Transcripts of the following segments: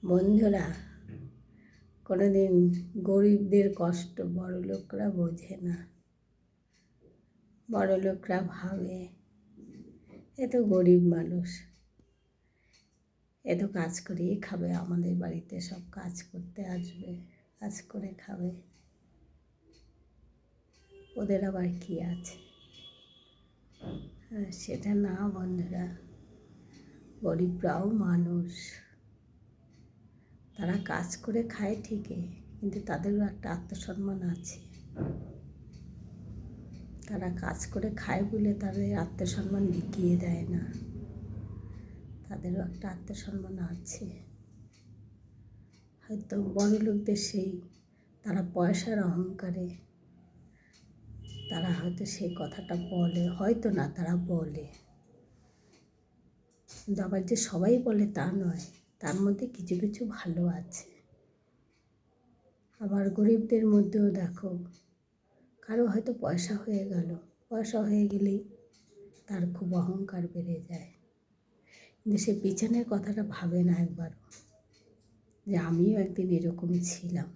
বন্ধুরা, কোনোদিন গরিবদের কষ্ট বড়লোকরা বোঝে না। বড়লোকরা ভাবে এ তো গরিব মানুষ, এ তো কাজ করেই খাবে, আমাদের বাড়িতে সব কাজ করতে আসবে, কাজ করে খাবে, ওদের আবার কি আছে। সেটা না বন্ধুরা, গরিবরাও মানুষ, তারা কাজ করে খায় ঠিকই, কিন্তু তাদেরও একটা আত্মসম্মান আছে। তারা কাজ করে খায় বলে তাদের আত্মসম্মান বিকিয়ে দেয় না, তাদেরও একটা আত্মসম্মান আছে। হয়তো বড় লোকদের সেই তারা পয়সার অহংকারে তারা হয়তো সেই কথাটা বলে, হয়তো না তারা বলে, কিন্তু আবার যে সবাই বলে তা নয়, তার মধ্যে কিছু কিছু ভালো আছে। আবার গরিবদের মধ্যেও দেখো, কারো হয়তো পয়সা হয়ে গেল, পয়সা হয়ে গেলেই তার খুব অহংকার বেড়ে যায়, কিন্তু সে পিছনের কথাটা ভাবে না একবারও, যে আমিও একদিন এরকমই ছিলাম।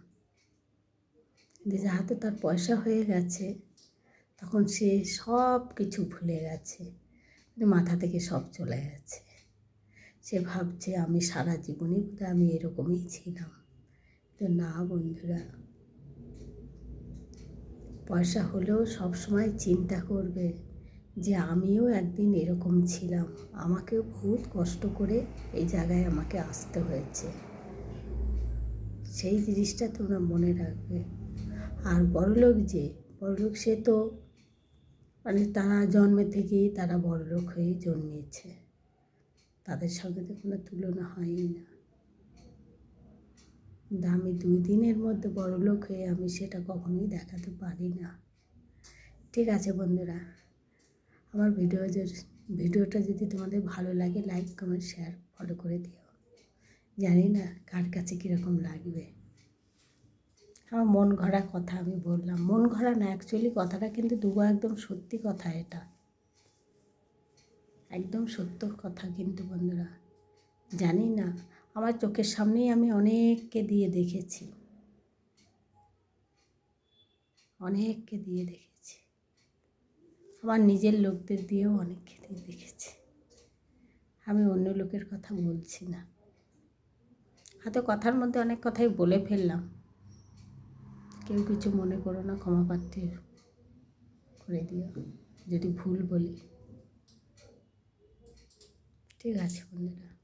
কিন্তু যাহাতে তার পয়সা হয়ে গেছে, তখন সে সব কিছু ভুলে গেছে, মাথা থেকে সব চলে গেছে। সে ভাবছে আমি সারা জীবনই বোধহয় আমি এরকমই ছিলাম। তো না বন্ধুরা, পয়সা হলেও সবসময় চিন্তা করবে যে আমিও একদিন এরকম ছিলাম, আমাকেও বহুত কষ্ট করে এই জায়গায় আমাকে আসতে হয়েছে। সেই জিনিসটা তোমরা মনে রাখবে। আর বড়লোক সে তো মানে তারা জন্মের থেকেই তারা বড়লোক হয়ে জন্মেছে, তাদের সঙ্গে তো কোনো তুলনা হয়ই না। কিন্তু আমি 2 দিনের মধ্যে বড়লোক হয়ে আমি সেটা কখনোই দেখাতে পারি না। ঠিক আছে বন্ধুরা, আমার ভিডিওটা যদি তোমাদের ভালো লাগে, লাইক কমেন্ট শেয়ার ফলো করে দিও। জানি না কার কাছে কীরকম লাগবে। আমার মন গড়া কথা আমি বললাম, মন গড়া না, অ্যাকচুয়ালি কথাটা কিন্তু একদম সত্যি কথা, এটা একদম সত্য কথা। কিন্তু বন্ধুরা, জানি না, আমার চোখের সামনেই আমি অনেককে দিয়ে দেখেছি, আমার নিজের লোকদের দিয়েও অনেককে দিয়ে দেখেছি। আমি অন্য লোকের কথা বলছি না, হয়তো কথার মধ্যে অনেক কথাই বলে ফেললাম, কেউ কিছু মনে করো না, ক্ষমা প্রার্থী করে দিও যদি ভুল বলি। ঠিক আছে বন্ধুরা।